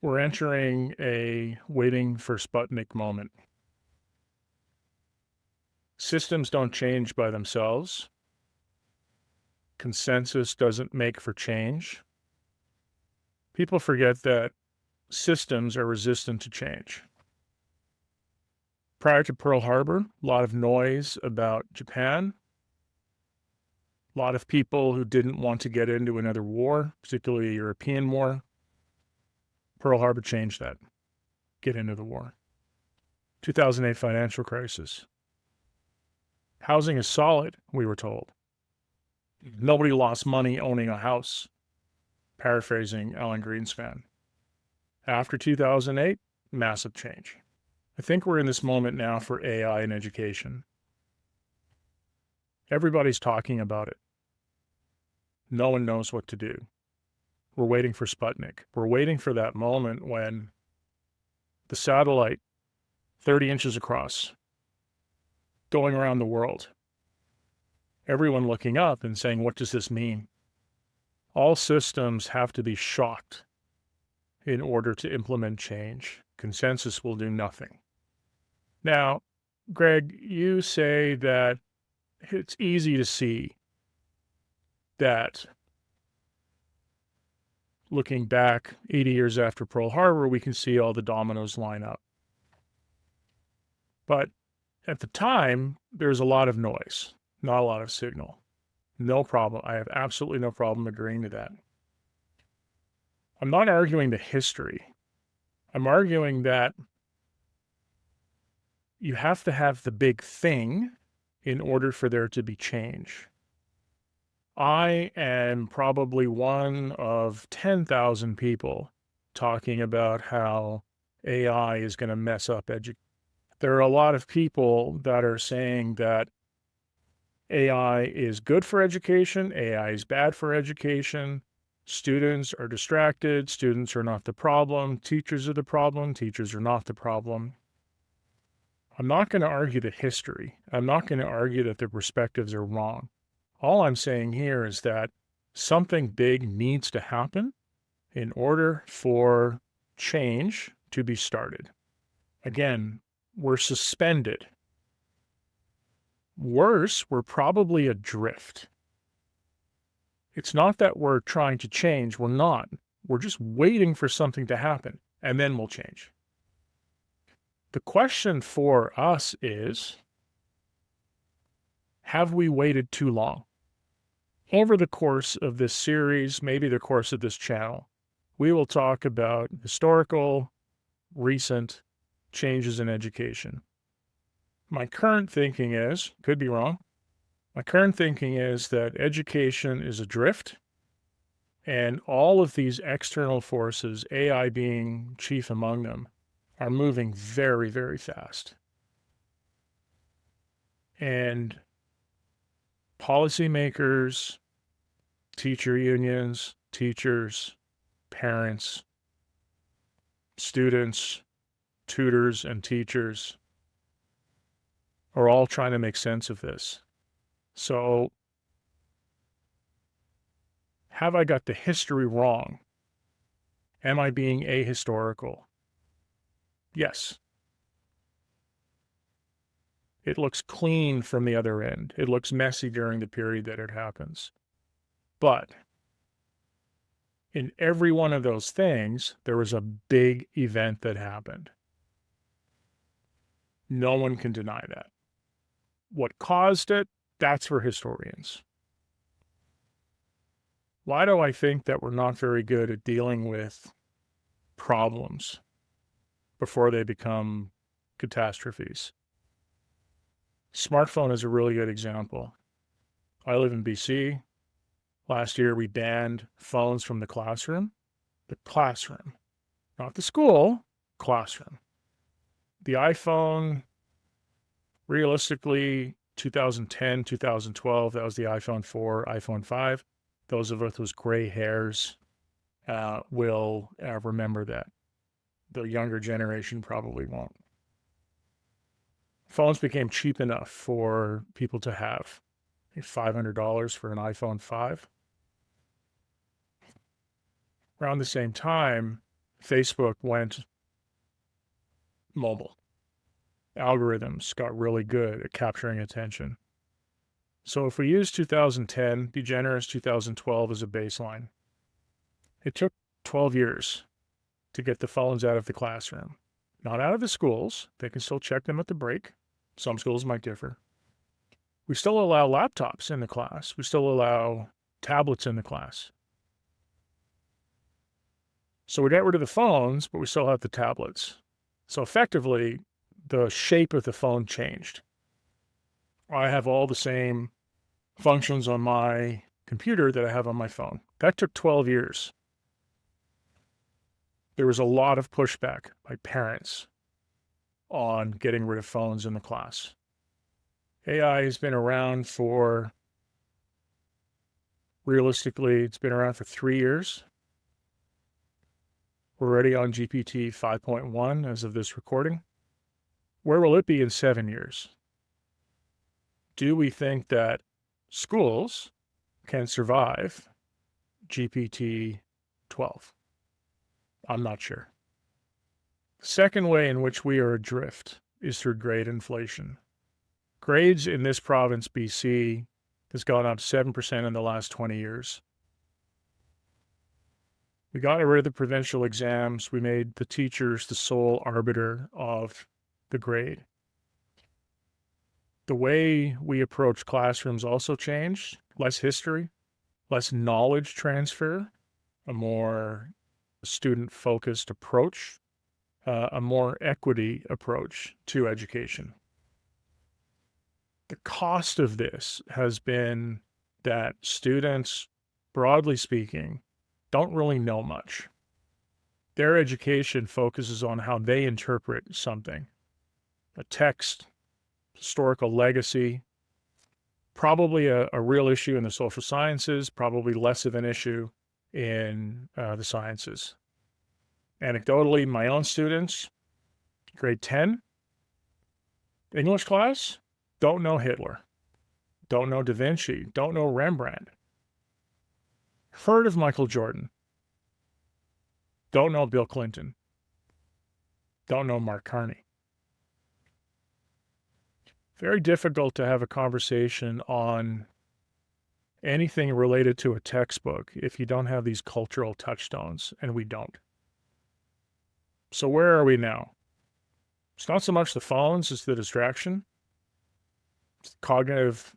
We're entering a waiting for Sputnik moment. Systems don't change by themselves. Consensus doesn't make for change. People forget that systems are resistant to change. Prior to Pearl Harbor, a lot of noise about Japan, a lot of people who didn't want to get into another war, particularly a European war. Pearl Harbor changed that. Get into the war. 2008 financial crisis. Housing is solid, we were told. Nobody lost money owning a house, paraphrasing Alan Greenspan. After 2008, massive change. I think we're in this moment now for AI in education. Everybody's talking about it. No one knows what to do. We're waiting for Sputnik. We're waiting for that moment when the satellite, 30 inches across, going around the world, everyone looking up and saying, what does this mean? All systems have to be shocked in order to implement change. Consensus will do nothing. Now, Greg, you say that it's easy to see that looking back 80 years after Pearl Harbor, we can see all the dominoes line up. But at the time, there's a lot of noise, not a lot of signal. No problem. I have absolutely no problem agreeing to that. I'm not arguing the history. I'm arguing that you have to have the big thing in order for there to be change. I am probably one of 10,000 people talking about how AI is going to mess up education. There are a lot of people that are saying that AI is good for education, AI is bad for education. Students are distracted, students are not the problem, teachers are the problem, teachers are not the problem. I'm not going to argue the history. I'm not going to argue that the perspectives are wrong. All I'm saying here is that something big needs to happen in order for change to be started. Again, we're suspended. Worse, we're probably adrift. It's not that we're trying to change. We're not. We're just waiting for something to happen, and then we'll change. The question for us is, have we waited too long? Over the course of this series, maybe the course of this channel, we will talk about historical, recent changes in education. My current thinking is, could be wrong, my current thinking is that education is adrift, and all of these external forces, AI being chief among them, are moving very, very fast. And policymakers, teacher unions, teachers, parents, students, tutors, and teachers are all trying to make sense of this. So, have I got the history wrong? Am I being ahistorical? Yes. It looks clean from the other end. It looks messy during the period that it happens. But in every one of those things, there was a big event that happened. No one can deny that. What caused it? That's for historians. Why do I think that we're not very good at dealing with problems before they become catastrophes? Smartphone is a really good example. I live in BC. Last year, we banned phones from the classroom. The classroom, not the school, classroom. The iPhone, realistically, 2010, 2012, that was the iPhone 4, iPhone 5. Those of us with gray hairs will remember that. The younger generation probably won't. Phones became cheap enough for people to have. $500 for an iPhone 5. Around the same time, Facebook went mobile. Algorithms got really good at capturing attention. So if we use 2010, be generous, 2012 as a baseline. It took 12 years to get the phones out of the classroom. Not out of the schools. They can still check them at the break. Some schools might differ. We still allow laptops in the class. We still allow tablets in the class. So we got rid of the phones, but we still have the tablets. So effectively, the shape of the phone changed. I have all the same functions on my computer that I have on my phone. That took 12 years. There was a lot of pushback by parents on getting rid of phones in the class. AI has been around for, realistically, it's been around for 3 years. We're already on GPT 5.1 as of this recording. Where will it be in 7 years? Do we think that schools can survive GPT 12? I'm not sure. The second way in which we are adrift is through grade inflation. Grades in this province, BC, has gone up 7% in the last 20 years. We got rid of the provincial exams. We made the teachers the sole arbiter of the grade. The way we approach classrooms also changed. Less history, less knowledge transfer, a more student-focused approach, a more equity approach to education. The cost of this has been that students, broadly speaking, don't really know much. Their education focuses on how they interpret something, a text, historical legacy, probably a real issue in the social sciences, probably less of an issue in the sciences. Anecdotally, my own students, grade 10, English class, don't know Hitler, don't know Da Vinci, don't know Rembrandt. Heard of Michael Jordan, don't know Bill Clinton, don't know Mark Carney. Very difficult to have a conversation on anything related to a textbook if you don't have these cultural touchstones, and we don't. So where are we now? It's not so much the phones, it's the distraction. It's cognitive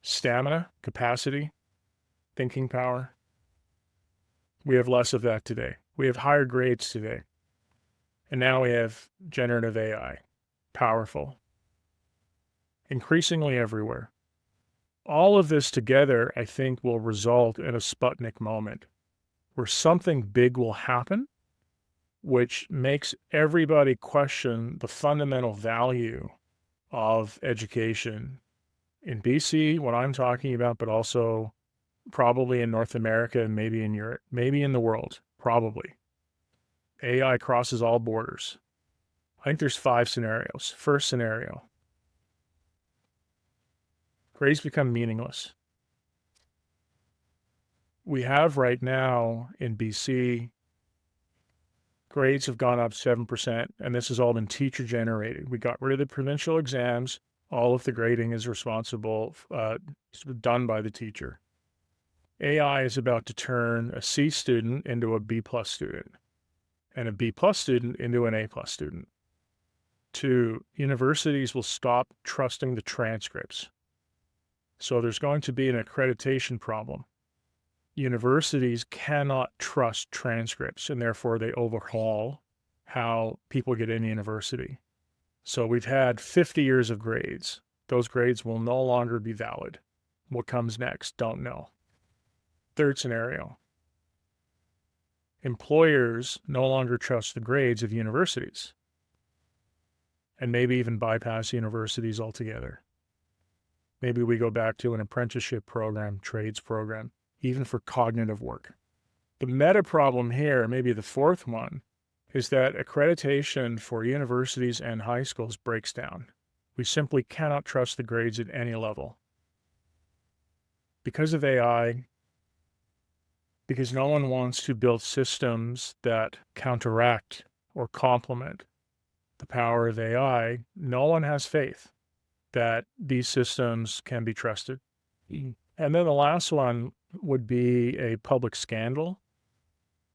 stamina, capacity, thinking power. We have less of that today. We have higher grades today. And now we have generative AI, powerful, increasingly everywhere. All of this together, I think, will result in a Sputnik moment where something big will happen, which makes everybody question the fundamental value of education in BC, what I'm talking about, but also probably in North America and maybe in Europe, maybe in the world, probably. AI crosses all borders. I think there's 5 scenarios. First scenario, grades become meaningless. We have right now in BC, grades have gone up 7%, and this has all been teacher generated. We got rid of the provincial exams. All of the grading is done by the teacher. AI is about to turn a C student into a B plus student and a B plus student into an A plus student. 2, universities will stop trusting the transcripts. So there's going to be an accreditation problem. Universities cannot trust transcripts, and therefore they overhaul how people get in university. So we've had 50 years of grades. Those grades will no longer be valid. What comes next? Don't know. Third scenario, employers no longer trust the grades of universities and maybe even bypass universities altogether. Maybe we go back to an apprenticeship program, trades program, even for cognitive work. The meta problem here, maybe the fourth one, is that accreditation for universities and high schools breaks down. We simply cannot trust the grades at any level. Because of AI, because no one wants to build systems that counteract or complement the power of AI. No one has faith that these systems can be trusted. And then the last one would be a public scandal.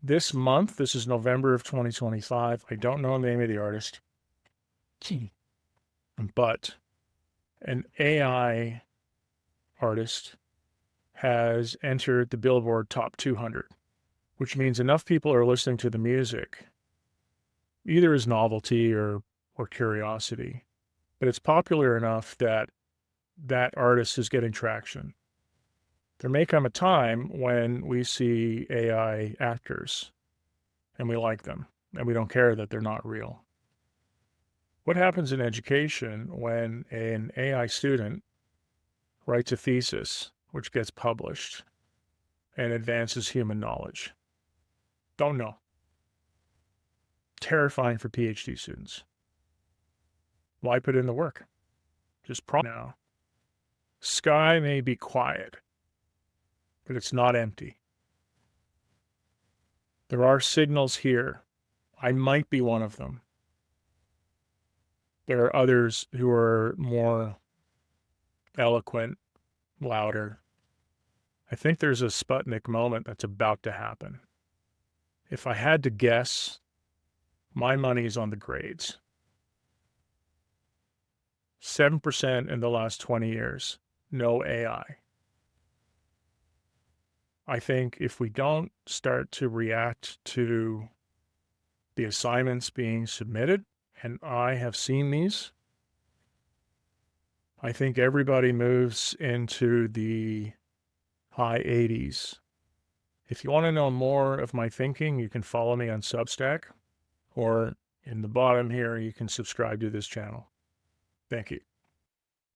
This month, this is November of 2025. I don't know the name of the artist, but an AI artist has entered the Billboard Top 200, which means enough people are listening to the music, either as novelty or curiosity, but it's popular enough that that artist is getting traction. There may come a time when we see AI actors and we like them and we don't care that they're not real. What happens in education when an AI student writes a thesis which gets published and advances human knowledge? Don't know. Terrifying for PhD students. Why put in the work? Just now. Sky may be quiet, but it's not empty. There are signals here. I might be one of them. There are others who are more eloquent, louder. I think there's a Sputnik moment that's about to happen. If I had to guess, my money's on the grades. 7% in the last 20 years. No AI. I think if we don't start to react to the assignments being submitted, and I have seen these, I think everybody moves into the high 80s. If you want to know more of my thinking, you can follow me on Substack, or in the bottom here, you can subscribe to this channel. Thank you.